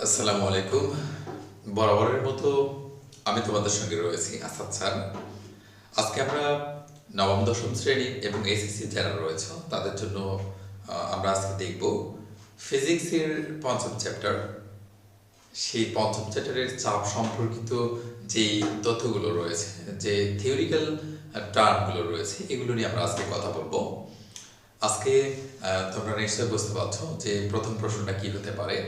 আসসালামু আলাইকুম। বরাবরের মতো আমি তোমাদের সঙ্গে রয়েছি আসাদ স্যার। আজকে আমরা নবম দশম শ্রেণী এবং এসএসসি যারা রয়েছে তাদের জন্য আমরা আজকে দেখব ফিজিক্সের পঞ্চম চ্যাপ্টার। সেই পঞ্চম চ্যাপ্টারের চাপ সম্পর্কিত যেই তথ্যগুলো রয়েছে, যে থিওরিক্যাল টার্মগুলো রয়েছে, এগুলো নিয়ে আমরা আজকে কথা বলবো। আজকে তোমরা নিশ্চয়ই বুঝতে পারছো যে প্রথম প্রশ্নটা কি হতে পারে।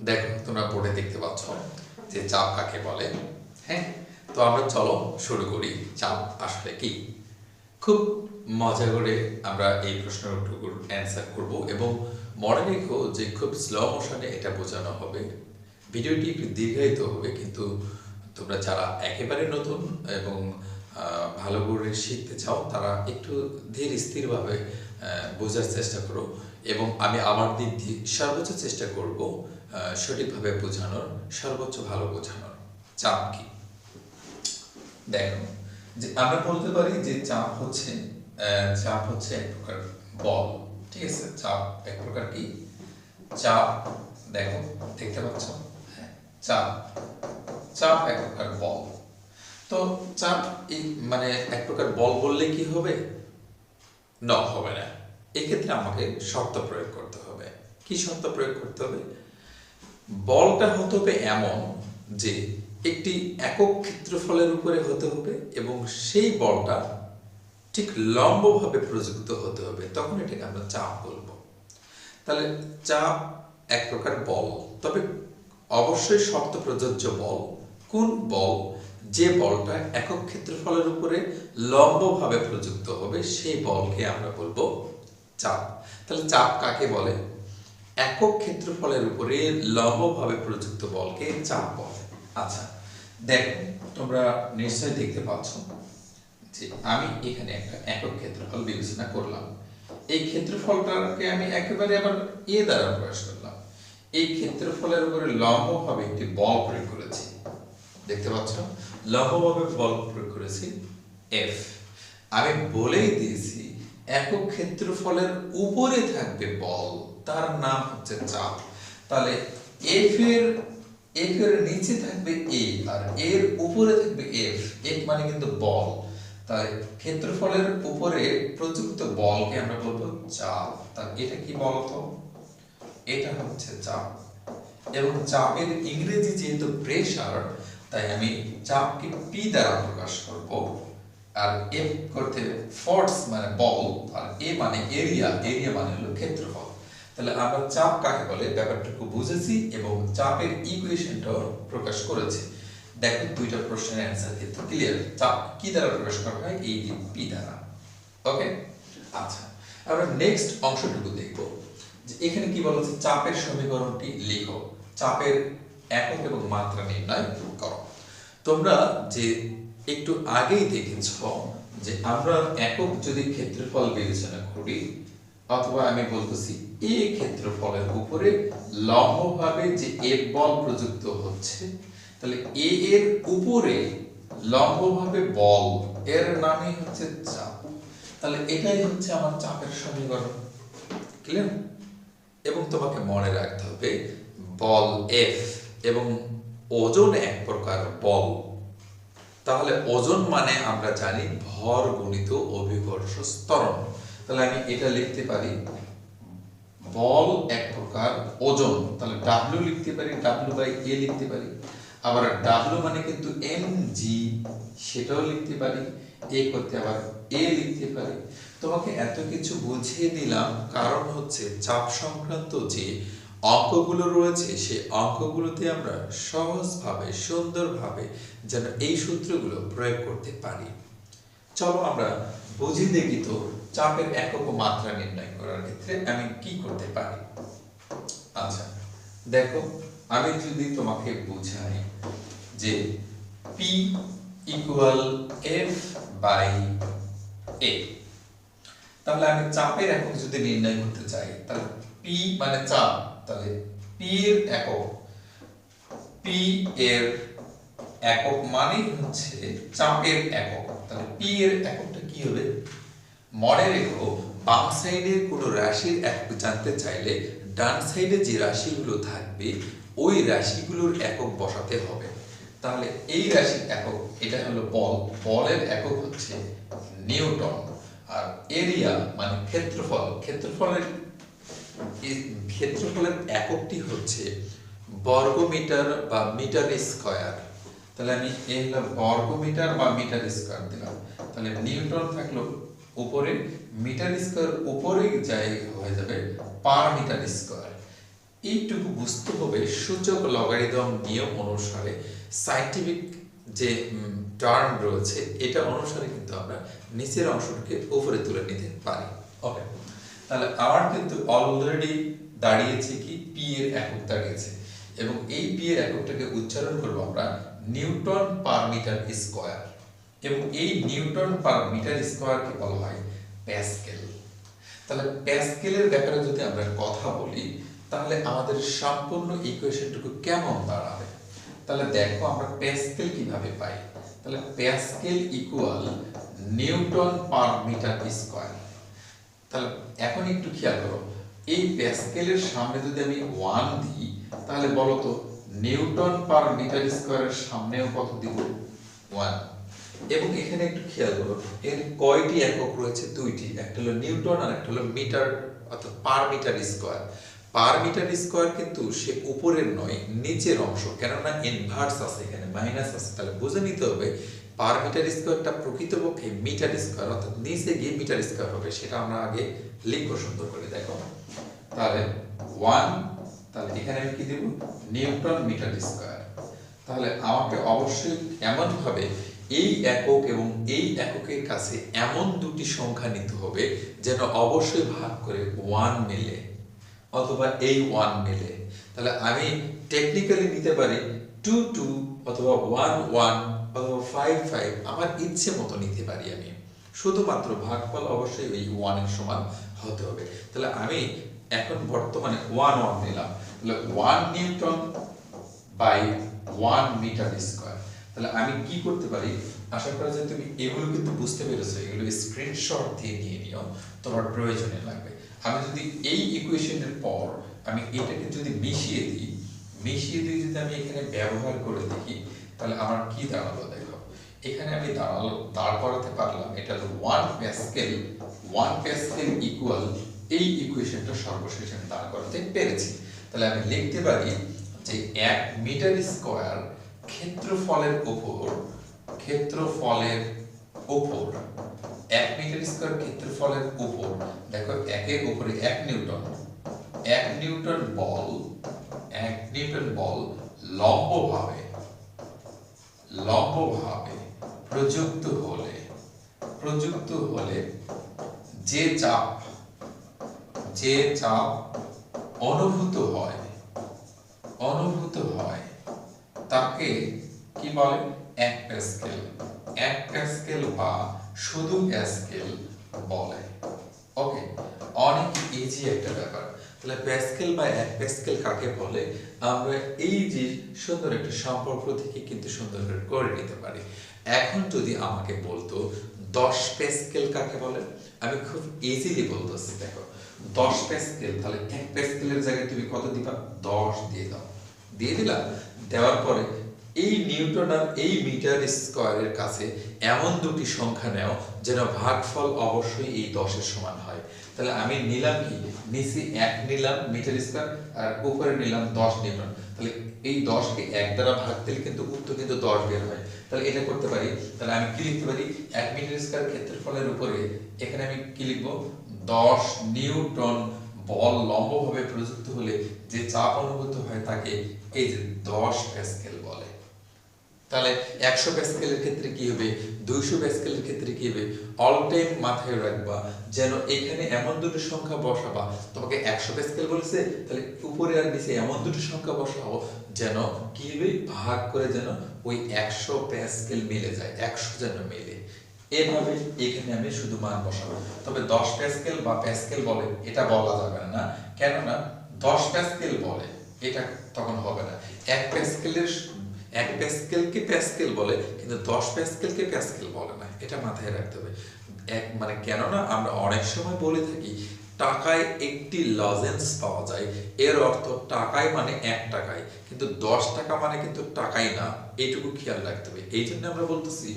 দেখো, তোমরা বোর্ডে দেখতে পাচ্ছ যে চাপ কাকে বলে। হ্যাঁ, তো আমরা চলো শুরু করি। চাপ আসলে কি? খুব মজা করে আমরা এই প্রশ্নের উত্তর অ্যান্সার করব এবং মনে রেখো যে খুব স্লো মোশনে এটা বোঝানো হবে। ভিডিওটি একটু দীর্ঘায়িত হবে, কিন্তু তোমরা যারা একেবারে নতুন এবং ভালো করে শিখতে চাও তারা একটু ধীর স্থিরভাবে বোঝার চেষ্টা করো এবং আমি আমার দিক দিয়ে সর্বোচ্চ চেষ্টা করব সঠিকভাবে বোঝানোর, সর্বোচ্চ ভালো বোঝানোর। চাপ কি? দেখো, যে আমরা বলতে পারি যে চাপ হচ্ছে এক প্রকার বল। ঠিক আছে, চাপ এক প্রকার কি? চাপ, দেখো দেখতে পাচ্ছ, চাপ চাপ এক প্রকার বল। তো চাপ মানে এক প্রকার বল বললে কি হবে? না, হবে না। এক্ষেত্রে আমাকে শর্ত প্রয়োগ করতে হবে। কি শর্ত প্রয়োগ করতে হবে? বলটা হতে হবে এমন যে একটি একক ক্ষেত্রফলের উপরে হতে হবে এবং সেই বলটা ঠিক লম্বভাবে প্রযুক্ত হতে হবে, তখন এটাকে আমরা চাপ বলবো। তাহলে চাপ এক প্রকার বল, তবে অবশ্যই শর্ত প্রযোজ্য বল। কোন বল? যে বলটা একক ক্ষেত্রফলের উপরে লম্বভাবে প্রযুক্ত হবে, সেই বলকে আমরা বলবো চাপ। তাহলে চাপ কাকে বলে? একক ক্ষেত্রফলের উপরে লম্বভাবে প্রযুক্ত বলকে চাপ বলে। আচ্ছা, দেখো, তোমরা নিশ্চয়ই দেখতে পাচ্ছ যে আমি এখানে একটা একক ক্ষেত্রফল বিবেচনা করলাম। এই ক্ষেত্রফলটাকে আমি একেবারে আবার দ্বারা প্রকাশ করলাম। এই ক্ষেত্রফলের উপরে লম্বভাবে একটি বল প্রয়োগ করেছি। দেখতে পাচ্ছ, লম্বভাবে বল প্রয়োগ করেছি এফ। আমি বলেই দিয়েছি একক ক্ষেত্রফলের উপরে থাকবে বল, তার নাম হচ্ছে চাপ। তাহলে এফ এর নিচে থাকবে এ আর এর উপরে থাকবে এফ। এফ মানে কিন্তু বল, তাই ক্ষেত্রফলের উপরে প্রযুক্ত বলকে আমরা বলবো চাপ। তাহলে এটা কি বলতো? এটা হচ্ছে চাপ। এবং চাপের ইংরেজি যেহেতু প্রেসার, তাই আমি চাপকে পি দ্বারা প্রকাশ করব। আর এফ করতে ফোর্স মানে বল, আর এ মানে এরিয়া, এরিয়া মানে হলো ক্ষেত্রফল। তাহলে আমরা চাপ কাকে বলে ব্যাপারটুকু বুঝেছি এবং চাপের ইকুয়েশনটাও প্রকাশ করেছি। দেখো, দুইটা প্রশ্নের অ্যান্সার কিন্তু ক্লিয়ার। চাপ কি দ্বারা প্রকাশ করা হয়? এই যে পি দ্বারা। ওকে, আচ্ছা, আমরা নেক্সট অংশটুকু দেখব যে এখানে কি বলা হচ্ছে, চাপের সমীকরণটি লিখো, চাপের একক এবং মাত্রা নির্ণয় করো। তোমরা যে একটু আগেই দেখেছ যে আমরা একক যদি ক্ষেত্রফল বিবেচনা করি, অথবা আমি বলতেছি এ ক্ষেত্রফলের উপরে লম্বভাবে যে এফ বল প্রযুক্ত হচ্ছে, তাহলে এ এর উপরে লম্বভাবে বল, এর নামই হচ্ছে চাপ। তাহলে এটাই হচ্ছে আমার চাপের সমীকরণ। ক্লিয়ার? এবং তোমাকে মনে রাখতে হবে বল এফ এবং ওজন এক প্রকার বল। তাহলে ওজন মানে আমরা জানি ভর গুণিত অভিকর্ষ ত্বরণ। তাহলে আমি এটা লিখতে পারি বল এক প্রকার ওজন, তাহলে ডাব্লিউ লিখতে পারি, ডাব্লিউ বাই এ লিখতে পারি। আবার ডাব্লিউ মানে কিন্তু এম জি, সেটাও লিখতে পারি। এ করতে আবার এ লিখতে পারি। তোমাকে এত কিছু বুঝিয়ে দিলাম কারণ হচ্ছে চাপ সংক্রান্ত যে অঙ্কগুলো রয়েছে সেই অঙ্কগুলোতে আমরা সহজভাবে, সুন্দরভাবে যেন এই সূত্রগুলো প্রয়োগ করতে পারি। চলো আমরা বুঝি দেখি তো চাপের একক ও মাত্রা নির্ণয় করার ক্ষেত্রে আমি কি করতে পারি। আচ্ছা, দেখো, আমি যদি তোমাকে বুঝাই যে পি ইকুয়াল এফ বাই এ, তাহলে আমি চাপের একক যদি নির্ণয় করতে চাই, তাহলে পি মানে চাপ, তাহলে পি এর একক, পি এর একক মানে হচ্ছে চাপের একক। তাহলে পি এর এককটা কি হবে? মনে রেখো, বাম সাইডের কোনো রাশির একক জানতে চাইলে ডান সাইডে যে রাশিগুলো থাকবে ওই রাশিগুলোর একক বসাতে হবে। তাহলে এই রাশির একক, এটা হলো বল, বলের একক হচ্ছে নিউটন। আর এরিয়া মানে ক্ষেত্রফল, ক্ষেত্রফলের এককটি হচ্ছে বর্গমিটার বা মিটার স্কয়ার। তাহলে আমি এ হলো বর্গমিটার বা মিটার স্কয়ার দিলাম। তাহলে নিউটন থাকলো উপরে, মিটার স্কয়ার উপরে যাই হয়ে যাবে পার মিটার স্কয়ার। এইটুকু বুঝতে হবে সূচক লগারিদম নিয়ম অনুসারে সায়েন্টিফিক যে টার্ম রয়েছে এটা অনুসারে কিন্তু আমরা নিচের অংশটাকে উপরে তুলে নিতে পারি। ওকে, তাহলে আমার কিন্তু অলরেডি দাঁড়িয়েছে কি পি এর একক দাঁড়িয়েছে, এবং এই পি এর এককটাকে উচ্চারণ করব আমরা নিউটন পার মিটার স্কয়ার, এবং এই নিউটন পার মিটার স্কয়ারকে বলা হয় প্যাসকেল। তাহলে প্যাসকেলের ব্যাপারে যদি আমরা কথা বলি তাহলে আমাদের সম্পূর্ণ ইকুয়েশনটুকু কেমন দাঁড়াবে। তাহলে দেখো আমরা প্যাসকেল কিভাবে পাই। তাহলে pascal equal newton per metre square. তাহলে এখন একটু খেয়াল করো, এই প্যাসকেলের সামনে যদি আমি 1 দিই তাহলে বলো তো নিউটন পার মিটার স্কয়ারের সামনেও কত দিব? 1। এবং এখানে একটু খেয়াল করো এর কয়টি একক রয়েছে? দুইটি, একটা হলো নিউটন আর একটা হলো মিটার অর্থাৎ per metre square. Per metre square কিন্তু সে উপরের নয়, নিচের অংশ, কেননা ইনভার্স আছে, এখানে মাইনাস আছে। তাহলে বুঝে নিতে হবে পার মিটার স্কয়ারটা প্রকৃতপক্ষে মিটার স্কয়ার অর্থাৎ নিচে গিয়ে মিটার স্কয়ার হবে। সেটা আমরা আগে লিখবো সুন্দর করে, দেখো। তাহলে 1, তাহলে এখানে আমি কি দেব? Newton metre square. তাহলে আমাকে অবশ্যই এমন ভাবে এই একক এবং এই এককের কাছে এমন দুটি সংখ্যা নিতে হবে যেন অবশ্যই ভাগ করে 1 মিলে অথবা এই 1 মিলে। তাহলে আমি টেকনিক্যালি নিতে পারি 2 2 অথবা 1 1 অথবা 5 5, আমার ইচ্ছে মতো নিতে পারি আমি, শুধুমাত্র ভাগফল অবশ্যই এই 1 এর সমান হতে হবে। তাহলে আমি এখন বর্তমানে 1 1 নিলাম, তাহলে 1 নিউটন বাই 1 মিটার স্কয়ার। তাহলে আমি কি করতে পারি, আশা করা যায় তুমি এগুলো কিন্তু বুঝতে পেরেছো, এগুলো স্ক্রিনশট দিয়ে নিয়ে নিও, তোমার প্রয়োজনে লাগবে। আমি যদি এই ইকুয়েশনের পর আমি এটাকে যদি মিশিয়ে দিই যদি আমি এখানে ব্যবহার করে দেখি তাহলে আমার কি দাঁড়ালো দেখো। এখানে আমি দাঁড় করাতে পারলাম এটা হলো 1 প্যাসকেল। 1 প্যাসকেল ইকুয়াল এই ইকুয়েশনটা সর্বশেষ আমি দাঁড় করাতে পেরেছি। তাহলে আমি লিখতে পারি যে 1 মিটার স্কয়ার ক্ষেত্রফলের উপর 1 মিটার স্কয়ার ক্ষেত্রফলের উপর, দেখো একের উপরে 1 নিউটন, 1 নিউটন বল লম্বভাবে প্রযুক্ত হলে যে চাপ অনুভূত হয় তাকে কি বলে? 1 প্যাসকেল। 1 প্যাসকেল বা শুধু প্যাসকেল বলে। ওকে, অনেক ইজি একটা ব্যাপার। তাহলে প্যাসকেল বা 1 প্যাসকেল কাকে বলে আমরা এই যে সুন্দর একটা সম্পর্ক থেকে কিন্তু সুন্দর করে নিতে পারি। এখন যদি আমাকে বলতো 10 প্যাসকেল কাকে বলে, আমি খুব ইজিলি বলতেছি, দেখো 10 প্যাসকেল, তাহলে 1 প্যাসকেলের জায়গায় তুমি কত দিবা? 10 দিয়ে দাও। দিয়ে দিলা, দেওয়ার পরে এই নিউটন আর এই মিটার স্কয়ারের কাছে এমন দুটি সংখ্যা নাও যেন ভাগফল অবশ্যই এই 10 এর সমান হয়। তাহলে আমি নিলাম কি, নিচে 1 নিলাম মিটার স্কয়ার আর উপরে নিলাম 10 নিউটন। তাহলে এই 10 কে 1 দ্বারা ভাগ দিলে কিন্তু উত্তর কিন্তু 10 বের হয়। তাহলে এটা করতে পারি। তাহলে আমি কি লিখতে পারি? 1 মিটার স্কয়ার ক্ষেত্রফলের উপরে এখানে আমি কি লিখব? 10 নিউটন বল লম্বভাবে প্রযুক্ত হলে যে চাপ অনুভূত হয় তাকে এই যে 10 প্যাসকেল বলে। তাহলে 100 প্যাসকেলের ক্ষেত্রে কি হবে, 200 প্যাসকেলের ক্ষেত্রে কি হবে, অল টাইম মাথায় রাখবা যেন এখানে এমন দুটো সংখ্যা বসাবা, তোমাকে 100 প্যাসকেল বলেছে তাহলে উপরে আর নিচে এমন দুটো সংখ্যা বসাও যেন কি হবে, ভাগ করে যেন ওই 100 প্যাসকেল মিলে যায়, 100 যেন মিলে। এভাবে এখানে আমি শুধু মান বসাবো। তবে 10 প্যাসকেল বা প্যাসকেল বলে এটা বলা যাবে না, কেননা 10 প্যাসকেল বলে এটা তখন হবে না। 1 প্যাসকেলকে প্যাসকেল বলে কিন্তু 10 প্যাসকেলকে প্যাসকেল বলে না, এটা মাথায় রাখতে হবে। মানে কেননা আমরা অনেক সময় বলে থাকি টাকায় একটি লজেন্স পাওয়া যায়, এর অর্থ টাকায় মানে 1 টাকায়, কিন্তু 10 টাকা মানে কিন্তু টাকাই না, এইটুকু খেয়াল রাখতে হবে। এই জন্য আমরা বলতেছি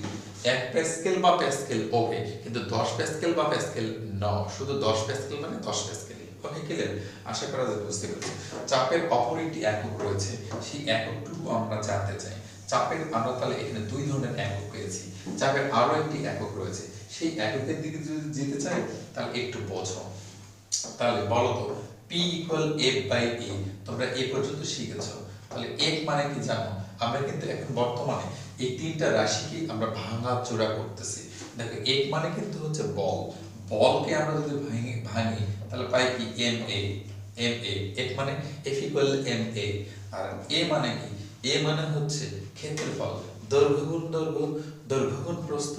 1 প্যাসকেল বা প্যাসকেল ওকে, কিন্তু 10 প্যাসকেল বা প্যাসকেল না, শুধু 10 প্যাসকেল মানে 10 প্যাসকেল। ওকে, ক্লিয়ার? আশা করা যায় বুঝতে পেরেছি। চাপের অপর একটি একক রয়েছে, সেই এককটুকু আমরা জানতে চাই। চাপের আমরা তাহলে এখানে 2 ধরনের একক পেয়েছি। চাপের আরো একটি একক রয়েছে, সেই এককের দিকে যদি যেতে চাই তাহলে একটু বোঝো। তাহলে বলো তো, P = F/A, তোমরা এ পর্যন্ত শিখেছো। তাহলে F মানে কি জানো? আমরা কিন্তু এখন বর্তমানে এই তিনটা রাশিকে আমরা ভাঙাচোরা করতেছি। দেখো, F মানে কিন্তু হচ্ছে বল, বলকে আমরা যদি ভাঙি তাহলে পাই কি MA। F মানে F = MA। আর A মানে কি? A মানে হচ্ছে ক্ষেত্রফল, দৈর্ঘ্য গুণ দৈর্ঘ্য, দৈর্ঘ্য গুণ প্রস্থ,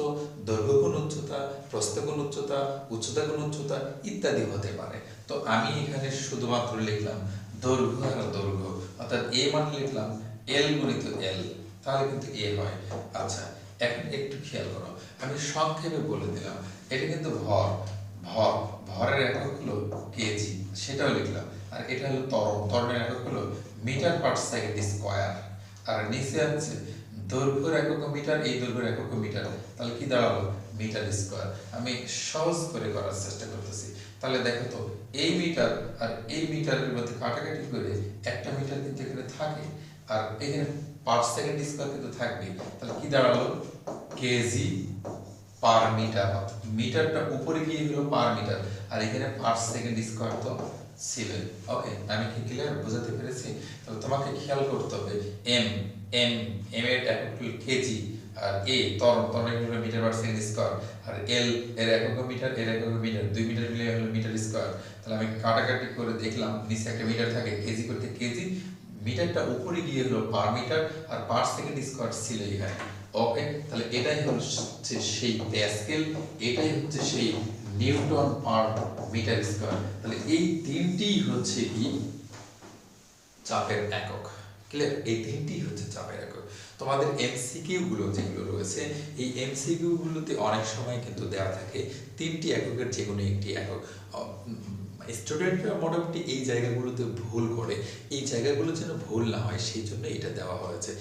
দৈর্ঘ্য গুণ উচ্চতা, প্রস্থ গুণ উচ্চতা, উচ্চতা গুণ উচ্চতা ইত্যাদি হতে পারে। তো আমি এখানে শুধুমাত্র লিখলাম দৈর্ঘ্য আর দৈর্ঘ্য, অর্থাৎ A মানে লিখলাম L গুণিত L, তাহলে কিন্তু A হয়। আচ্ছা, এখন একটু খেয়াল করো, আমি সংক্ষেপে বলে দিলাম, এটা কিন্তু ভরের একক হলো কেজি, সেটাও লিখলাম। আর এটা হলো ত্বরণের একক হলো মিটার পার সেকেন্ড স্কয়ার। আর নিচে আছে দৈর্ঘ্যের একক মিটার, এই দৈর্ঘ্যের একক মিটার, তাহলে কি দাঁড়ালো? Metre square. আমি সহজ করে করার চেষ্টা করতেছি। তাহলে দেখো তো, এই মিটার আর এই মিটারের মধ্যে কাটাকাটি করে একটা মিটার কিন্তু এখানে থাকে, আর এখানে পার সেকেন্ড স্কয়ার কিন্তু থাকবে, তাহলে কি দাঁড়ালো? KG per metre. মিটারটা উপরে গিয়ে হলো পার মিটার, আর এখানে পার সেকেন্ড স্কয়ার তো ছিল। ওকে, আমি কি ক্লিয়ার বোঝাতে পেরেছি? তাহলে তোমাকে খেয়াল করতে হবে, এম এর একক হলো কেজি, আর এ ত্বরণের হলো মিটার পার সেকেন্ড স্কয়ার, আর এল এর একক মিটার, এর একক মিটার, 2 মিটার মিলে হলো মিটার স্কয়ার। তাহলে আমি কাটাকাটি করে দেখলাম, নিচে একটা মিটার থাকে, কেজি করতে কেজি, মিটারটা উপরে গিয়ে হলো পার মিটার, আর পার সেকেন্ড স্কয়ার ছিল এখানে। ওকে, তাহলে এটাই হচ্ছে সেই প্যাসকেল, এটাই হচ্ছে সেই নিউটন পার মিটার স্কয়ার। তাহলে এই তিনটি হচ্ছে কি চাপের একক। ক্লিয়ার? এই তিনটি হচ্ছে চাপের একক। তোমাদের এমসিকিউ গুলো যেগুলো রয়েছে, এই এমসিকিউ গুলোতে অনেক সময় কিন্তু দেওয়া থাকে তিনটি এককের যে কোনো একটি একক। স্টুডেন্টরা মোটামুটি এই জায়গাগুলোতে ভুল করে, এই জায়গাগুলো যেন ভুল না হয় সেই জন্য এটা দেওয়া হয়েছে।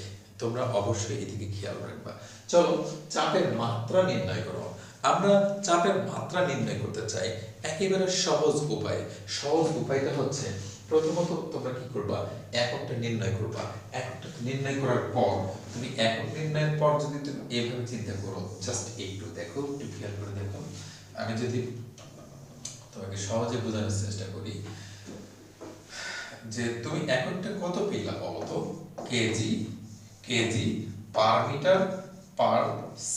তোমরা অবশ্যই এদিকে খেয়াল রাখবা। চলো, চাপের মাত্রা নির্ণয় করো। আমরা চাপের মাত্রা নির্ণয় করতে চাই একেবারে সহজ উপায়। সহজ উপায়টা হচ্ছে, প্রথমত তোমরা কি করবা? এককটা নির্ণয় করবা। এককটা নির্ণয় করার পর তুমি একক নির্ণয়ের পর যদি তুমি এভাবে চিন্তা করো, জাস্ট একটু দেখো, একটু খেয়াল করে দেখো, আমি যদি তোমাকে সহজে বোঝানোর চেষ্টা করি, যে তুমি এককটা কত পেলা বলো তো? KG per metre per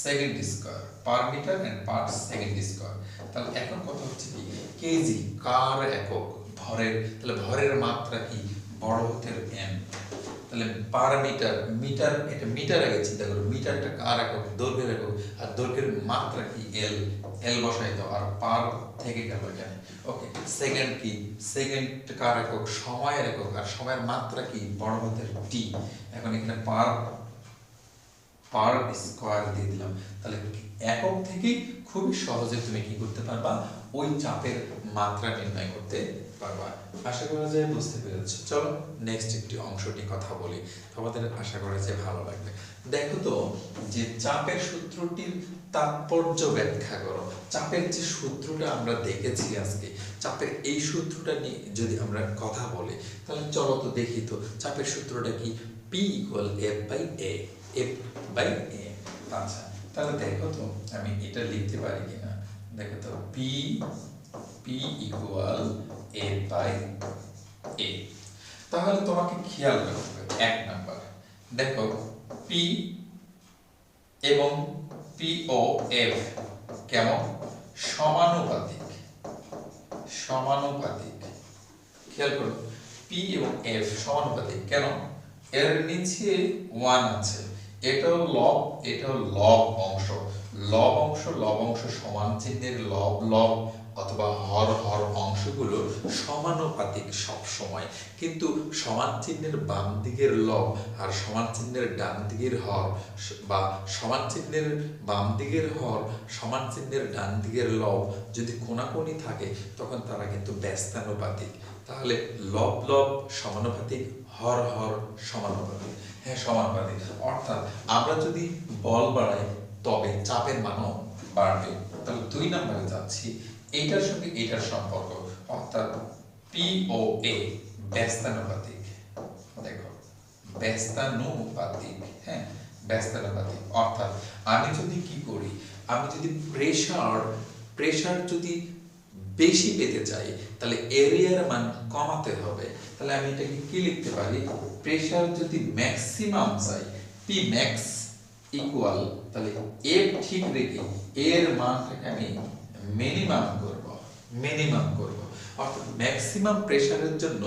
second square, per metre and per second square. তাহলে এখন কথা হচ্ছে কি, কেজি কার একক? ভরের। তাহলে ভরের মাত্রা কি? বড় হাতের এম। তাহলে পার মিটার, মিটার, এটা মিটার আগে চিন্তা করো, মিটারটা কার একক? দৈর্ঘ্যের একক, আর দৈর্ঘ্যের মাত্রা কি? এল বসাই দাও, আর পার থেকে গেল এখানে। ওকে, সেকেন্ড কি? সেকেন্ড কার একক? সময়ের একক, আর সময়ের মাত্রা কি? বড় হাতের টি। এখন এখানে পার স্কয়ার দিয়ে দিলাম। তাহলে একক থেকে খুবই সহজে তুমি কি করতে পারবা? ওই চাপের মাত্রা নির্ণয় করতে পারবা। আশা করা যায় বুঝতে পেরেছো। চলো নেক্সট একটি অংশটি কথা বলি, তোমাদের আশা করা যায় ভালো লাগবে। দেখো তো, যে চাপের সূত্রটির তাৎপর্য ব্যাখ্যা করো। চাপের যে সূত্রটা আমরা দেখেছি আজকে, চাপের এই সূত্রটা নিয়ে যদি আমরা কথা বলি, তাহলে চলো তো দেখি তো চাপের সূত্রটা কি? P = F/A। F/A। আচ্ছা, তাহলে দেখো তো আমি এটা লিখতে পারি কিনা। দেখো তো, P = F/A। তাহলে তোমাকে খেয়াল রাখতে হবে, 1 নাম্বার দেখো, P এবং POF কেমন? সমানুপাতিক। খেয়াল করো, P এবং F সমানুপাতিক। কেন? এর নিচে 1 আছে, এটাও লব, এটাও লব অংশ। লব অংশ সমান চিহ্নের লব, অথবা হর হর অংশগুলো সমানুপাতিক সব সময়, কিন্তু সমান চিহ্নের বাম দিকের লব আর সমান চিহ্নের ডান দিকের হর বা সমান চিহ্নের বাম দিকের হর সমান চিহ্নের ডান দিকের লব যদি কোণাকুণি থাকে তখন তারা কিন্তু ব্যস্তানুপাতিক। তাহলে লব লব সমানুপাতিক, হর হর সমানুপাতিক। হ্যাঁ, সমানুপাতিক, অর্থাৎ আমরা যদি বল বাড়াই তবে চাপের মানও বাড়বে। তাহলে 2 নম্বরে যাচ্ছি, এইটার সঙ্গে এটার সম্পর্ক, অর্থাৎ পি ও এ ব্যস্তানুপাতিক। দেখো ব্যস্তানুপাতিক, হ্যাঁ ব্যস্তানুপাতিক, অর্থাৎ আমি যদি কি করি, আমি যদি প্রেসার যদি বেশি পেতে চাই তাহলে এরিয়ার মান কমাতে হবে। তাহলে আমি এটাকে কি লিখতে পারি, প্রেসার যদি ম্যাক্সিমাম চাই, পি ম্যাক্স ইকুয়াল, তাহলে এফ ঠিক রেখে এর মানটাকে আমি মিনিমাম করব, অর্থাৎ ম্যাক্সিমাম প্রেসারের জন্য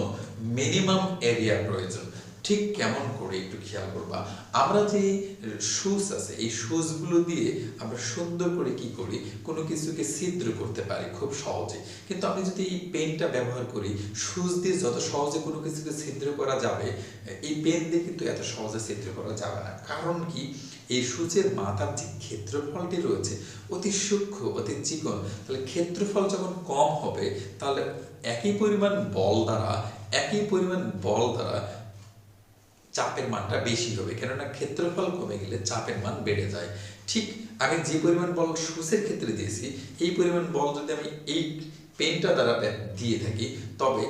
মিনিমাম এরিয়া প্রয়োজন। ঠিক কেমন করে একটু খেয়াল করবা, আমরা যে শুজ আছে এই শুজগুলো দিয়ে আমরা সুন্দর করে কি করি, কোনো কিছুকে ছিদ্র করতে পারি খুব সহজে। কিন্তু আমি যদি এই পেনটা ব্যবহার করি, শুজ দিয়ে যত সহজে কোনো কিছুকে ছিদ্র করা যাবে, এই পেন দিয়ে কিন্তু এত সহজে ছিদ্র করা যাবে না। কারণ কি, এই সূচের মাথার যে ক্ষেত্রফলটি রয়েছে অতি সূক্ষ্ম, অতি চিকন। তাহলে ক্ষেত্রফল যখন কম হবে তাহলে একই পরিমাণ বল দ্বারা চাপের মানটা বেশি হবে, কেননা ক্ষেত্রফল কমে গেলে চাপের মান বেড়ে যায়। ঠিক আমি যে পরিমাণ বল সূচের ক্ষেত্রে দিয়েছি, এই পরিমাণ বল যদি আমি এই পেনটা দ্বারা দিয়ে থাকি, তবে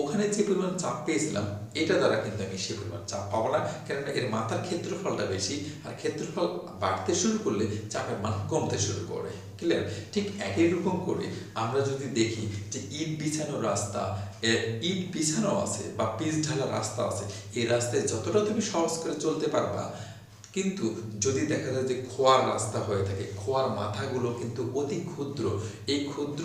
ওখানে যে পরিমাণ চাপ পেয়েছিলাম এটা দ্বারা কিন্তু আমি সে পরিমাণ চাপ পাবো না, কেননা এর মাথার ক্ষেত্রফলটা বেশি, আর ক্ষেত্রফল বাড়তে শুরু করলে চাপের মান কমতে শুরু করে। ক্লিয়ার? ঠিক একই রকম করে আমরা যদি দেখি যে ইট বিছানো আছে বা পিচ ঢালা রাস্তা আছে, এই রাস্তায় যতটা তুমি সহজ করে চলতে পারবা, কিন্তু যদি দেখা যায় যে খোয়ার রাস্তা হয়ে থাকে, খোয়ার মাথাগুলো কিন্তু অতি ক্ষুদ্র, এই ক্ষুদ্র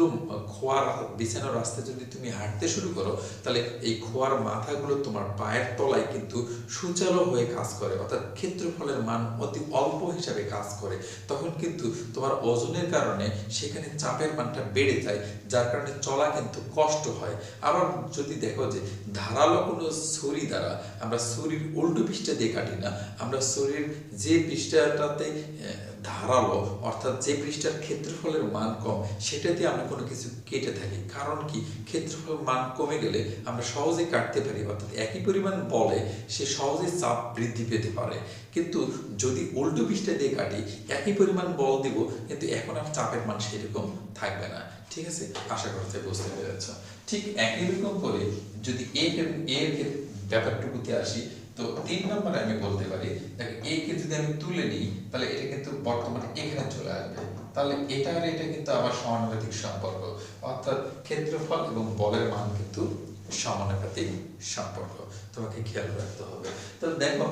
খোয়ার বিছানো রাস্তায় যদি তুমি হাঁটতে শুরু করো, তাহলে এই খোয়ার মাথাগুলো তোমার পায়ের তলায় কিন্তু সুচালো হয়ে কাজ করে, অর্থাৎ ক্ষেত্রফলের মান অতি অল্প হিসাবে কাজ করে। তখন কিন্তু তোমার ওজনের কারণে সেখানে চাপের মানটা বেড়ে যায়, যার কারণে চলা কিন্তু কষ্ট হয়। আবার যদি দেখো যে ধারালো কোনো ছুরি দ্বারা, আমরা ছুরির উল্টো পৃষ্ঠা দিয়ে কাটি না, আমরা ছুরির যে পৃষ্ঠাটাতে ধারালো, অর্থাৎ যে পৃষ্ঠার ক্ষেত্রফলের মান কম, সেটাতে আমরা কোনো কিছু কেটে থাকি। কারণ কি, ক্ষেত্রফলের মান কমে গেলে আমরা সহজে কাটতে পারি, অর্থাৎ একই পরিমাণ বলে সে সহজে চাপ বৃদ্ধি পেতে পারে। কিন্তু যদি উল্টো পৃষ্ঠা দিয়ে কাটি, একই পরিমাণ বল দিব, কিন্তু এখন আর চাপের মান সেরকম থাকবে না। ঠিক আছে, আশা করতে বুঝতে পেরেছ। ঠিক একই রকম করে যদি এফ এবং এর ব্যাপারটুকুতে আসি, তো 3 নম্বরে আমি বলতে পারি, দেখো এ কে যদি আমি তুলে নিই তাহলে এটা কিন্তু বর্তমানে এখানে চলে আসবে, তাহলে এটা আর এটা কিন্তু আবার সমানুপাতিক সম্পর্ক, অর্থাৎ ক্ষেত্রফল এবং বলের মান কিন্তু সমানুপাতিক সম্পর্ক, তোমাকে খেয়াল রাখতে হবে। তাহলে দেখো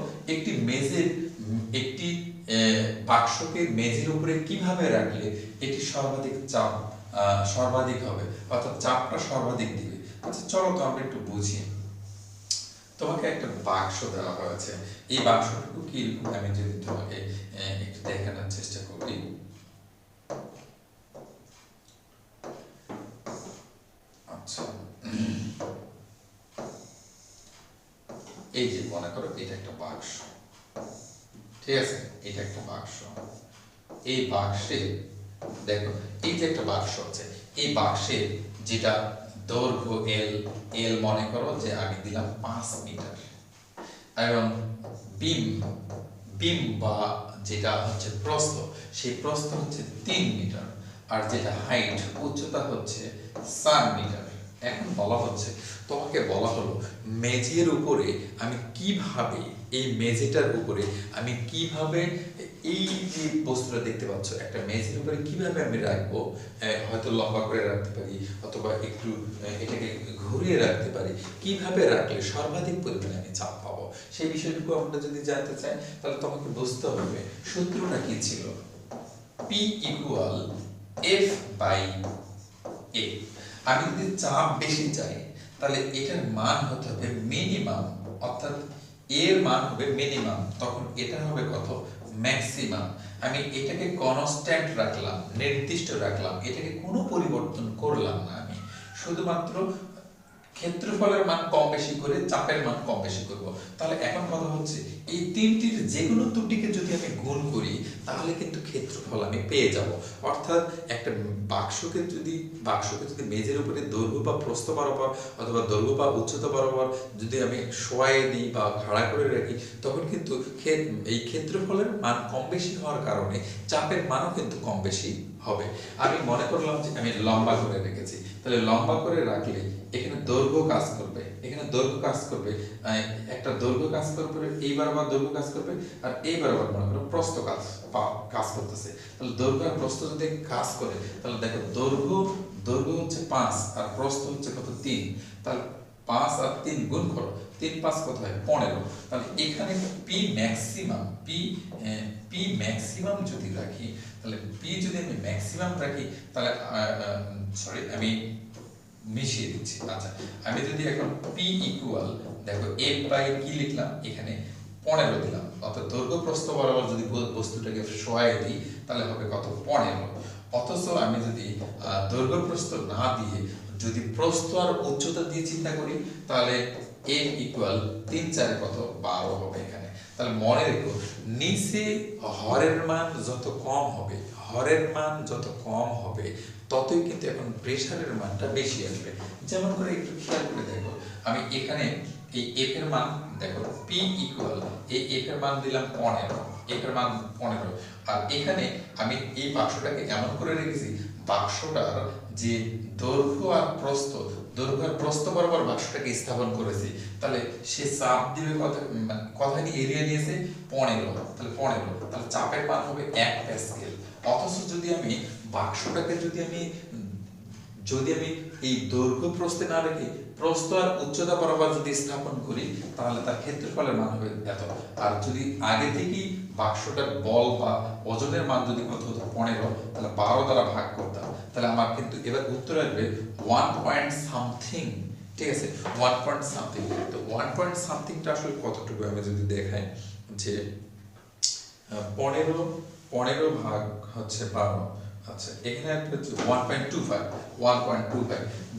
একটি বাক্সকে মেঝের উপরে কিভাবে রাখলে এটি সর্বাধিক হবে, অর্থাৎ চাপটা সর্বাধিক দিবে। আচ্ছা চলো তো আমরা একটু বুঝি। তোমাকে একটা বাক্স দেওয়া হয়েছে, এই বাক্সটুকু কিরকম আমি যদি তোমাকে একটু দেখানোর চেষ্টা করি। আচ্ছা, এই যে মনে করো এটা একটা বাক্স, ঠিক আছে, এটা একটা বাক্স। এই বাক্সে দেখো, এই যে একটা বাক্স আছে, এই বাক্সে যেটা দৈর্ঘ্য এল মনে করো যে আমি দিলাম 5 মিটার, এবং বিম বা যেটা হচ্ছে প্রস্থ, সেই প্রস্থ হচ্ছে 3 মিটার, আর যেটা হাইট উচ্চতা হচ্ছে 4 মিটার। এখন তোমাকে বলা হলো মেঝের উপরে আমি কিভাবে, এই মেঝেটার উপরে আমি কিভাবে এই যে বস্তুটা দেখতে পাচ্ছ, একটা মেঝের উপরে কিভাবে আমি রাখবো, হয়তো লম্বা করে রাখতে পারি অথবা একটু এটাকে ঘুরিয়ে রাখতে পারি, কিভাবে রাখলে সর্বাধিক পরিমাণে আমি চাপ পাবো, সেই বিষয়টুকু আমরা যদি জানতে চাই তাহলে তোমাকে বুঝতে হবে সূত্রটা কি ছিল, P equal F by A। আমি যদি চাপ বেশি চাই তাহলে এটার মান হতে হবে মিনিমাম, অর্থাৎ এর মান হবে মিনিমাম, তখন এটা হবে কত, ম্যাক্সিমাম, আমি এটাকে কনস্ট্যান্ট রাখলাম, নির্দিষ্ট রাখলাম, এটাকে কোনো পরিবর্তন করলাম না, আমি শুধুমাত্র ক্ষেত্রফলের মান কম বেশি করে চাপের মান কম বেশি করব। তাহলে এখন কথা হচ্ছে এই তিনটির যে কোনো দুটিকে যদি আমি গুণ করি তাহলে কিন্তু ক্ষেত্রফল আমি পেয়ে যাব। অর্থাৎ একটা বাক্সকে যদি মেঝের উপরে দৈর্ঘ্য বা প্রস্থ বরাবর অথবা দৈর্ঘ্য বা উচ্চতা বরাবর যদি আমি শোয়ায়ে দিই বা খাড়া করে রাখি, তখন কিন্তু এই ক্ষেত্রফলের মান কম বেশি হওয়ার কারণে চাপের মানও কিন্তু কম বেশি হবে। আমি মনে করলাম যে আমি লম্বা করে রেখেছি, তাহলে লম্বা করে রাখলে এখানে দৈর্ঘ্য কাজ করবে, একটা দৈর্ঘ্য কাজ করবে, এইবার আবার দৈর্ঘ্য কাজ করবে, আর এইবার আবার মনে করো প্রস্থ কাজ করতেছে। তাহলে দৈর্ঘ্য আর প্রস্থ যদি কাজ করে তাহলে দেখো দৈর্ঘ্য হচ্ছে 5 আর প্রস্থ হচ্ছে কত 3, তাহলে 5 আর 3 গুণ করো, 3 5 কত হয় 15। তাহলে এখানে পি ম্যাক্সিমাম যদি রাখি, তাহলে পি যদি আমি ম্যাক্সিমাম রাখি তাহলে সরি আমি মিশিয়ে দিচ্ছি। আচ্ছা, আমি যদি এখন পি ইকুয়াল দেখো এফ বাই কি লিখলাম, এখানে 15 দিলাম, অর্থাৎ দৈর্ঘ্য প্রস্থ বরাবর যদি বস্তুটাকে শোয়ায় দিই তাহলে হবে কত 15। অথচ আমি যদি দৈর্ঘ্য প্রস্থ না দিয়ে যদি প্রস্থ আর উচ্চতা দিয়ে চিন্তা করি তাহলে এফ ইকুয়াল 3 4 কত 12 হবে এখানে। তাহলে মনে রেখো নিচে হরের মান যত কম হবে ততই কিন্তু এখন প্রেসারের মানটা বেশি আসবে। যেমন করে একটু খেয়াল করে দেখো, আমি এখানে এই এফ এর মান দেখো পি ইকুয়াল এই এফ এর মান দিলাম 15, আর এখানে আমি এই বাক্সটাকে এমন করে রেখেছি, বাক্সটার যে দৈর্ঘ্য আর প্রস্থ বরাবর বাক্সটাকে স্থাপন করেছি, তাহলে সে চাপ দিবে কথা কি এরিয়া নিয়েছে 15, তাহলে 15, তাহলে চাপের মান হবে 1 প্যাসকেল। অথচ যদি আমি বাক্সটাকে যদি আমি এই দৈর্ঘ্য প্রস্থে না রেখে প্রস্থ আর উচ্চতা বরাবর যদি স্থাপন করি তাহলে তার ক্ষেত্রফলের মান হবে এত। আর যদি আগে থেকেই বাক্সটার বল বা ওজনের মান যদি কত হতো 15, তাহলে 12 দ্বারা ভাগ করতাম, তাহলে আমার কিন্তু এবার উত্তর আসবে 1 পয়েন্ট সামথিং। ঠিক আছে, 1 পয়েন্ট সামথিং। তো 1 পয়েন্ট সামথিংটা আসলে কতটুকু আমি যদি দেখাই যে 15 ভাগ হচ্ছে 12, আচ্ছা এখানে হচ্ছে 1.25।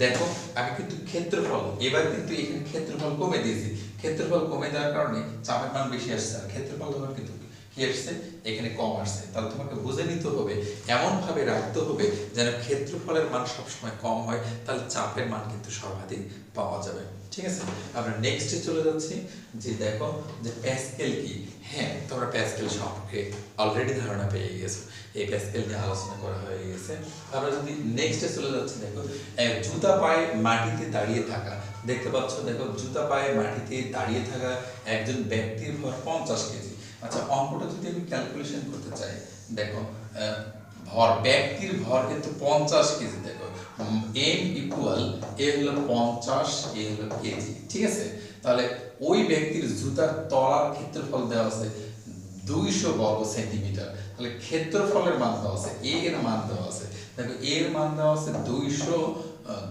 দেখো আমি কিন্তু ক্ষেত্রফল এবার কিন্তু এখানে ক্ষেত্রফল কমে দিয়েছি, ক্ষেত্রফল কমে যাওয়ার কারণে চাপের মান বেশি আসছে, আর ক্ষেত্রফল তোমার কিন্তু কি আসছে এখানে কম আসছে। তাহলে তোমাকে বুঝে নিতে হবে, এমন ভাবে রাখতে হবে যেন ক্ষেত্রফলের মান সবসময় কম হয়, তাহলে চাপের মান কিন্তু সর্বাধিক পাওয়া যাবে। ঠিক আছে, আমরা নেক্সটে চলে যাচ্ছি যে দেখো যে প্যাসকেল কি। হ্যাঁ, তোমরা প্যাসকেল সম্পর্কে অলরেডি ধারণা পেয়ে গেছো, এই প্যাসকেল নিয়ে আলোচনা করা হয়ে গেছে। আমরা যদি নেক্সটে চলে যাচ্ছি, দেখো জুতা পায়ে মাটিতে দাঁড়িয়ে থাকা, দেখতে পাচ্ছ দেখো জুতা পায়ে মাটিতে দাঁড়িয়ে থাকা একজন ব্যক্তির ভর 50 কেজি। আচ্ছা, অঙ্কটা যদি আমি ক্যালকুলেশন করতে চাই, দেখো ব্যক্তির ভর কিন্তু 50 কেজি। দেখো এম ইকুয়াল এ হলো 50, এ হলো কেজি। ঠিক আছে, তাহলে ওই ব্যক্তির জুতার তলার ক্ষেত্রফল দেওয়া আছে 200 বর্গ সেন্টিমিটার। তাহলে ক্ষেত্রফলের মান দেওয়া আছে, এ এর মান দেওয়া আছে, দেখো এর মান দেওয়া আছে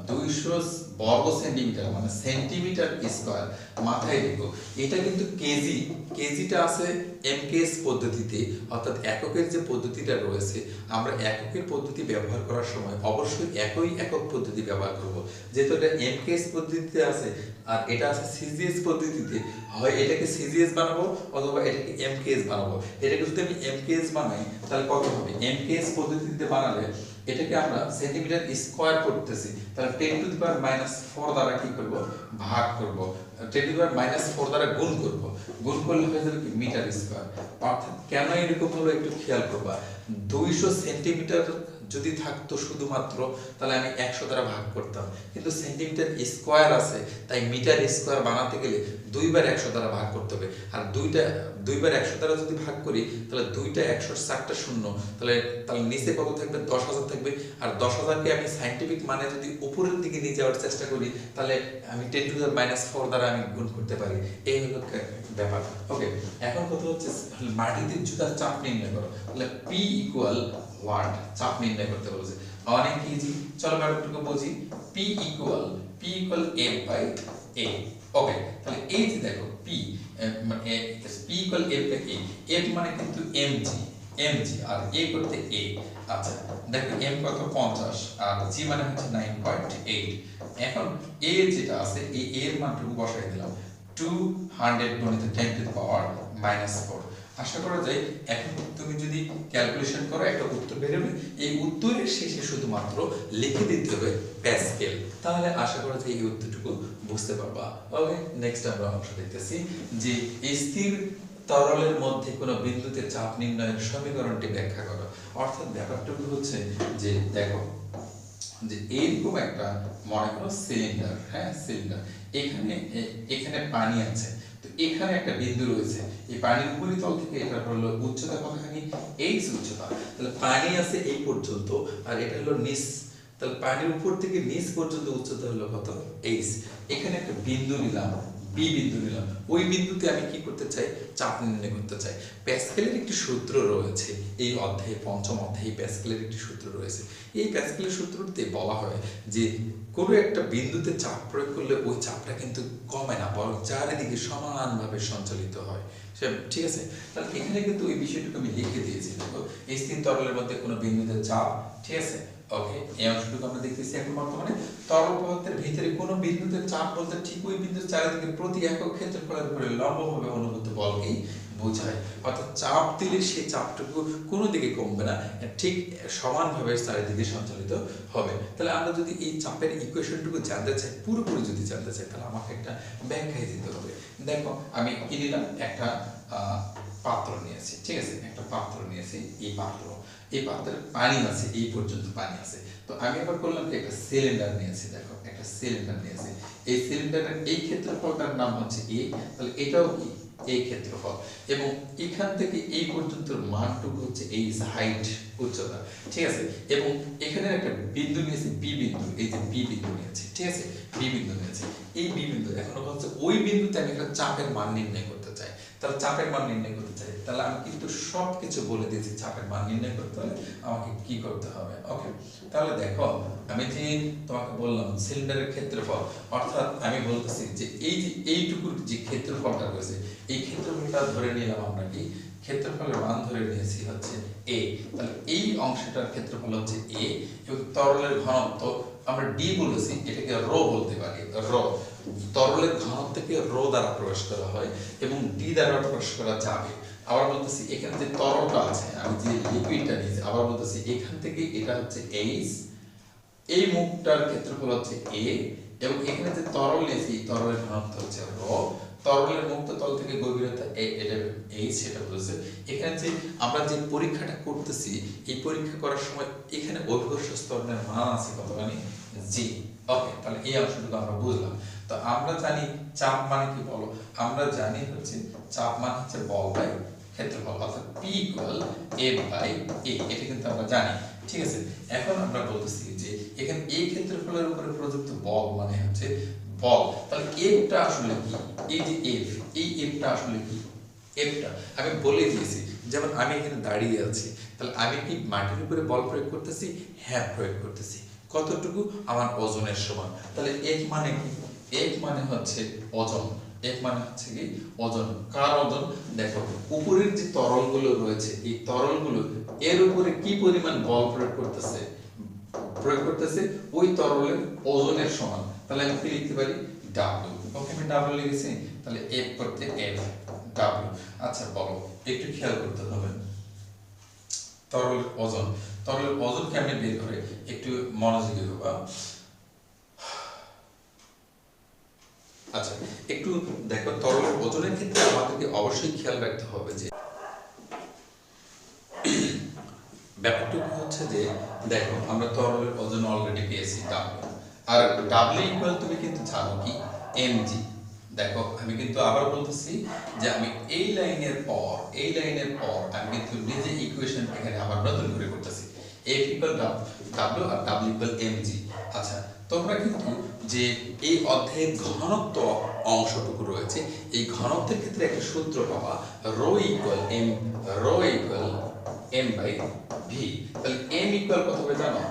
200 বর্গ সেন্টিমিটার, মানে সেন্টিমিটার স্কয়ার। মাথায় রেখো এটা কিন্তু কেজিটা আছে এমকেএস পদ্ধতিতে, অর্থাৎ এককের যে পদ্ধতিটা রয়েছে, আমরা এককের পদ্ধতি ব্যবহার করার সময় অবশ্যই একই একক পদ্ধতি ব্যবহার করব। যেহেতু এটা এমকেএস পদ্ধতিতে আছে আর এটা আছে সিজিএস পদ্ধতিতে, হয় এটাকে সিজিএস বানাবো অথবা এটাকে এমকেএস বানাবো। এটাকে যদি আমি এমকেএস বানাই তাহলে কত হবে, এমকেএস পদ্ধতিতে বানালে এটাকে আমরা সেন্টিমিটার স্কয়ার করতেছি, তাহলে 10 টু দি পাওয়ার -4 দ্বারা কি করব ভাগ করব, 10 টু দি পাওয়ার -4 দ্বারা গুণ করব, গুণ করলে হয়ে যাবে কি মিটার স্কয়ার। অর্থাৎ কেন এরকম হলো একটু খেয়াল করবা, 200 সেন্টিমিটার যদি থাকতো শুধুমাত্র তাহলে আমি 100 দ্বারা ভাগ করতাম, কিন্তু সেন্টিমিটার স্কয়ার আছে তাই মিটার স্কয়ার বানাতে গেলে 2 বার 100 দ্বারা ভাগ করতে হবে। আর 2 বার 100 দ্বারা যদি ভাগ করি তাহলে 2টা 100 4টা শূন্য, তাহলে নিচে কত থাকবে 10,000 থাকবে। আর 10,000কে আমি সায়েন্টিফিক মানে যদি উপরের দিকে নিয়ে যাওয়ার চেষ্টা করি তাহলে আমি 10 টু দি -4 দ্বারা আমি গুণ করতে পারি। এই হলো ব্যাপার। ওকে, এখন কথা হচ্ছে মাটিতে জুতার চাপ নির্ণয় করো। তাহলে P ইকুয়াল ওয়াট চাপ নির্ণয় করতে বলেছে, অনেক ইজি। চলো ব্যাপারটাকে বুঝি। P equal F by A। Okay, তাহলে এই যে দেখো P পি, মানে P equal F A, F মানে কিন্তু এমজি আর এ করতে এ। আচ্ছা দেখো এম কত 50 আর জি মানে হচ্ছে 9.8। এখন এ যেটা আছে এই এর মানটুকু বসাই দিলাম 200 গুণিত 10 টু দ্য পাওয়ার -4। আশা করা যায় এখন তুমি যদি ক্যালকুলেশন করো একটা উত্তর বেরোবে, এই উত্তরের শেষে শুধুমাত্র লিখে দিতে হবে প্যাসকেল, তাহলে আশা করা যায় এই উত্তরটুকু বুঝতে পারবা। ওকে, নেক্সট আমরা অংশ দেখতেছি যে স্থির তরলের মধ্যে কোনো বিন্দুতে চাপ নির্ণয়ের সমীকরণটি ব্যাখ্যা করো। অর্থাৎ ব্যাপারটুকু হচ্ছে যে দেখো যে এইরকম একটা মনে করো সিলিন্ডার, হ্যাঁ সিলিন্ডার, এখানে পানি আছে, তো এখানে একটা বিন্দু রয়েছে, এই পানির উপরিতল থেকে এটা হলো উচ্চতা কতখানি h উচ্চতা, তাহলে পানি আছে এই পর্যন্ত আর এটা হলো নিচ, তাহলে পানির উপর থেকে নিচ পর্যন্ত উচ্চতা হলো কত h। এখানে একটা বিন্দু নিলাম, বি বিন্দু নিলাম, ওই বিন্দুতে আমি কি করতে চাই চাপ নির্ণয় করতে চাই। প্যাসকেলের একটি সূত্র রয়েছে এই অধ্যায়ে, পঞ্চম অধ্যায়ে প্যাসকেলের একটি সূত্র রয়েছে। এই প্যাসকেলের সূত্রতে বলা হয় যে কোনো একটা বিন্দুতে চাপ প্রয়োগ করলে ওই চাপটা কিন্তু কমে না, বরং চারিদিকে সমানভাবে সঞ্চালিত হয়। ঠিক আছে, তাহলে এখানে কিন্তু ওই বিষয়টুকু আমি লিখে দিয়েছি। দেখো এই স্থির তরলের মধ্যে কোনো বিন্দুতে চাপ, ঠিক আছে। ওকে, এই অংশটুকু আমরা দেখতেছি এখন বর্তমানে তরল পদার্থের ভিতরে কোনো বিন্দুতে চাপ বলতে ঠিক ওই বিন্দুর চারিদিকে প্রতি একক ক্ষেত্রফলের উপরে লম্বভাবে অনুভূত বলকেই বোঝায়। অর্থাৎ চাপ দিলে সেই চাপটুকু কোনো দিকে কমবে না, ঠিক সমানভাবে চারিদিকে সঞ্চালিত হবে। তাহলে আমরা যদি এই চাপের ইকুয়েশনটুকু জানতে চাই, পুরোপুরি যদি জানতে চাই, তাহলে আমাকে একটা ব্যাখ্যায় দিতে হবে। দেখো আমি কি নিলাম, একটা পাত্র নিয়েছি, ঠিক আছে, একটা পাত্র নিয়েছি, এই পাত্রে পানি আছে, এই পর্যন্ত পানি আছে। তো আমি এবার করলাম কি একটা সিলিন্ডার নিয়েছি, দেখো একটা সিলিন্ডার নিয়েছি, এই সিলিন্ডারের এই ক্ষেত্রফলটার নাম হচ্ছে এ, তাহলে এটাও কি এই ক্ষেত্রফল, এবং এখান থেকে এই পর্যন্ত মানটুকু হচ্ছে এই হাইট উচ্চতা, ঠিক আছে। এবং এখানে একটা বিন্দু নিয়েছি বি বিন্দু, এই যে বি বিন্দু নিয়েছি, ঠিক আছে, বি বিন্দু নিয়েছি, এই বি বিন্দু এখন হচ্ছে ওই বিন্দুতে আমি একটা চাপের মান নির্ণয় করতে চাই। তাহলে চাপের মান নির্ণয় করতে চাই, তাহলে আমি কিন্তু সবকিছু বলে দিয়েছি, চাপের মান নির্ণয় করতে হলে আমাকে কি করতে হবে। ওকে, তাহলে দেখো আমি যে তোমাকে বললাম সিলিন্ডারের ক্ষেত্রফল, অর্থাৎ আমি বলতেছি যে এই যে এইটুকুর যে ক্ষেত্রফলটা রয়েছে, এই ক্ষেত্রফলটা ধরে নিলাম আমরা কি ক্ষেত্রফলের মান ধরে নিয়েছি হচ্ছে a, তাহলে এই অংশটার ক্ষেত্রফল হচ্ছে a, এবং তরলের ঘনত্ব আমরা d বলেছি, এটাকে রো বলতে পারি, রো, তরলের ঘনত্বকে রো দ্বারা প্রকাশ করা হয় এবং d দ্বারা প্রকাশ করা যাবে। আবার বলতেছি এখানে যে তরলটা আছে, আমি যে লিকুইডটা নিয়েছি, আবার বলতেছি এখান থেকে এটা হচ্ছে h, এই মুখটার ক্ষেত্রফল হচ্ছে a, এবং এখানে যে তরল নিয়েছি তরলের ঘনত্ব হচ্ছে রো, তরলের মুক্ত তল থেকে গভীরতা এটা h সেটা বলেছে। এখানে যে আমরা যে পরীক্ষাটা করতেছি, এই পরীক্ষা করার সময় এখানে অভিকর্ষ স্তরণের মান আছে কতখানি g। ওকে, তাহলে এই অংশটুকু আমরা বুঝলাম। তো আমরা জানি চাপ মানে কি বলো, আমরা জানি হচ্ছে চাপ মানে হচ্ছে বল বাই ক্ষেত্রফল, অর্থাৎ p equal f by a, এটা কিন্তু আমরা জানি, ঠিক আছে। এখন আমরা বলতেছি যে এখানে এই ক্ষেত্রফলের উপরে প্রযুক্ত বল মানে হচ্ছে বল, তাহলে এফটা আসলে কি, এই যে এফ, এই এফটা আসলে কি, এফটা আমি বলে দিয়েছি। যেমন আমি এখানে দাঁড়িয়ে আছি, তাহলে আমি কি মাটির উপরে বল প্রয়োগ করতেছি, হ্যাঁ প্রয়োগ করতেছি, কতটুকু আমার ওজনের সমান। তাহলে এফ মানে কি, এফ মানে হচ্ছে ওজন, এফ মানে হচ্ছে কি ওজন। কার ওজন, দেখো উপরের যে তরলগুলো রয়েছে, এই তরলগুলো এর উপরে কি পরিমাণ বল প্রয়োগ করতেছে ওই তরলের ওজনের সমান। তাহলে আমি কি লিখতে পারি ডাব্লিউ। ওকে, আমি ডাব্লিউ লিখেছি, তাহলে এফ করতে এফ ডাব্লিউ। আচ্ছা বলো, একটু খেয়াল করতে হবে তরলের ওজন, তরলের ওজন কেমনে বের করে, একটু মনোযোগী হবা। আচ্ছা একটু দেখো, তরলের ওজনের ক্ষেত্রে আমাদেরকে অবশ্যই খেয়াল রাখতে হবে যে ব্যাপারটুকু হচ্ছে যে দেখো আমরা তরলের ওজন অলরেডি পেয়েছি ডাব্লিউ, আর ডাব্লিউ ইকুয়াল তুমি কিন্তু জানো কি এমজি। দেখো আমি কিন্তু আবার বলতেছি যে আমি এই লাইনের পর আমি কিন্তু নিজে ইকুয়েশন এখানে আবার নতুন করে করতেছি, এফ ইকুয়াল ডাব্লিউ আর ডাব্লিউ ইকুয়াল এমজি। আচ্ছা তোমরা কিন্তু যে এই অধ্যায়ের ঘনত্ব অংশটুকু রয়েছে, এই ঘনত্বের ক্ষেত্রে একটা সূত্র পাবা, rho equal M by V. তাহলে এম ইকুয়াল কত হবে জানো,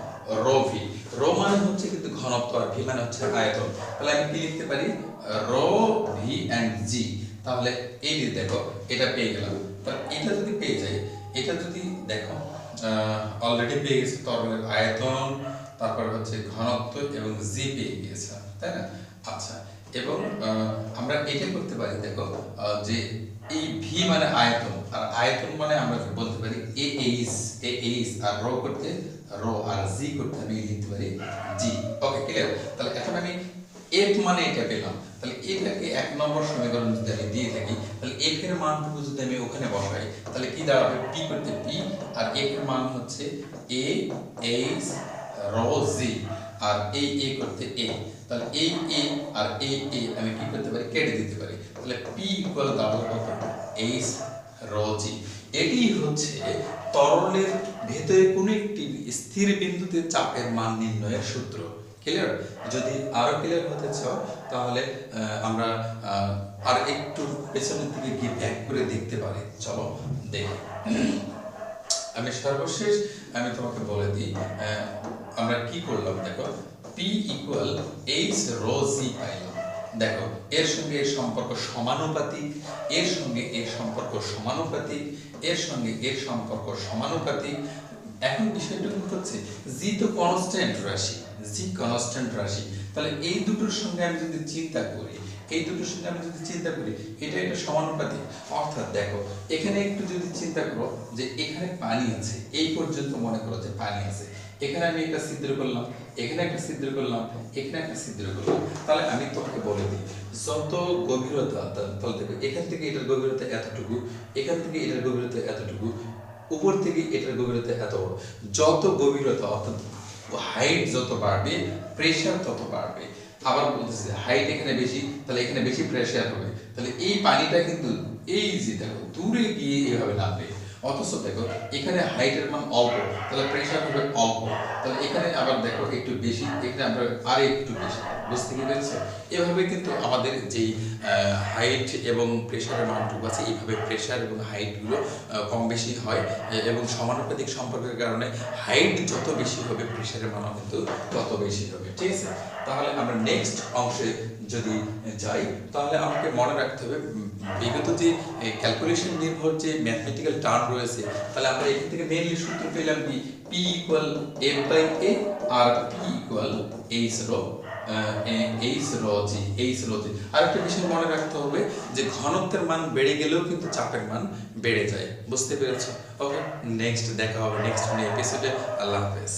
রো ভি। রো মানে হচ্ছে কিন্তু ঘনত্ব আর ভি মানে হচ্ছে আয়তন। তাহলে আমি কি লিখতে পারি, রো ভি এন্ড জি। তাহলে এই যে দেখো এটা পেয়ে গেলাম। তাহলে এটা যদি পেয়ে যাই, এটা যদি দেখো অলরেডি পেয়ে গেছে তরলের আয়তন, তারপর হচ্ছে ঘনত্ব এবং জি পেয়ে গিয়েছিলাম, তাই না? আচ্ছা, এবং আমরা এটা করতে পারি, দেখো যে এই ভি মানে আয়তন, আর আয়তন মানে আমরা বলতে পারি এ এইচ আর রো করতে রো, আর জি করতে আমি লিখতে পারি জি। ওকে, ক্লিয়ার? তাহলে এখন আমি এফ মানে এটা পেলাম, তাহলে এটাকে 1 নম্বর সমীকরণ যদি আমি দিয়ে থাকি, তাহলে এফ এর মানটুকু যদি আমি ওখানে বসাই, তাহলে কি দাঁড়াবে? পি করতে পি, আর এফ এর মান হচ্ছে এ এইচ রো জি, আর এই এ করতে এ। তাহলে এই এ আর এই এ আমি কি করতে পারি? কেটে দিতে পারি। তাহলে পি ইকুয়াল দাঁড়াবে কত? এইচ রো জি। এটি হচ্ছে তরলের ভেতরে কোনো একটি স্থির বিন্দুতে চাপের মান নির্ণয়ের সূত্র। ক্লিয়ার? যদি আরো ক্লিয়ার হতে চাও তাহলে আমরা আর একটু পেছনের দিকে গিয়ে ব্যাক করে দেখতে পারি। চলো দেখি। আমি সর্বশেষ আমি তোমাকে বলে দিই আমরা কি করলাম। দেখো পি ইকুয়াল এইচ রো জি পাইলাম। দেখো এর সঙ্গে এর সম্পর্ক সমানুপাতিক, এর সঙ্গে এর সম্পর্ক সমানুপাতিক, এর সঙ্গে এর সম্পর্ক সমানুপাতিক। এখন বিষয়টা হচ্ছে জি তো কনস্ট্যান্ট রাশি, জি কনস্ট্যান্ট রাশি। তাহলে এই দুটোর সঙ্গে আমি যদি চিন্তা করি, এই দুটোর সঙ্গে আমি যদি চিন্তা করি, এটা এটা সমানুপাতিক। অর্থাৎ দেখো এখানে একটু যদি চিন্তা করো যে এখানে পানি আছে, এই পর্যন্ত মনে করো যে পানি আছে, এখানে আমি একটা ছিদ্র করলাম, এখানে একটা ছিদ্র করলাম, এখানে একটা ছিদ্র করলাম। তাহলে আমি তোমাকে বলে দিই যত গভীরতা, তাহলে দেখো এখান থেকে এটার গভীরতা এতটুকু, এখান থেকে এটার গভীরতা এতটুকু, উপর থেকে এটার গভীরতা এত বড়। যত গভীরতা অর্থাৎ হাইট যত বাড়বে প্রেশার তত বাড়বে। আবার বলতেছি হাইট এখানে বেশি, তাহলে এখানে বেশি প্রেশার হবে। তাহলে এই পানিটা কিন্তু এই যে দেখো দূরে গিয়ে এভাবে নামবে, অথচ দেখো এখানে হাইটের মান অল্প, তাহলে প্রেশার হবে অল্প। তাহলে এখানে আবার দেখো একটু বেশি, এখানে আমরা আর একটু বেশি। বুঝতে কি পেরেছো? এভাবে কিন্তু আমাদের যেই হাইট এবং প্রেশারের মানটুকু আছে, এইভাবে প্রেশার এবং হাইটগুলো কম বেশি হয়, এবং সমানুপাতিক সম্পর্কের কারণে হাইট যত বেশি হবে প্রেশারের মানও কিন্তু তত বেশি হবে। ঠিক আছে? তাহলে আমরা নেক্সট অংশে যদি যাই, তাহলে আমাকে মনে রাখতে হবে বিগত যে ক্যালকুলেশন নির্ভর যে ম্যাথমেটিক্যাল টার্ম রয়েছে, তাহলে আমরা এখান থেকে মেইনলি সূত্র পেলাম কি? P equal F by A, আর P equal H rho G. আর একটা বিষয় মনে রাখতে হবে যে ঘনত্বের মান বেড়ে গেলেও কিন্তু চাপের মান বেড়ে যায়। বুঝতে পেরেছো? ওকে, নেক্সট দেখা হবে নেক্সট এপিসোডে। আল্লাহ হাফেজ।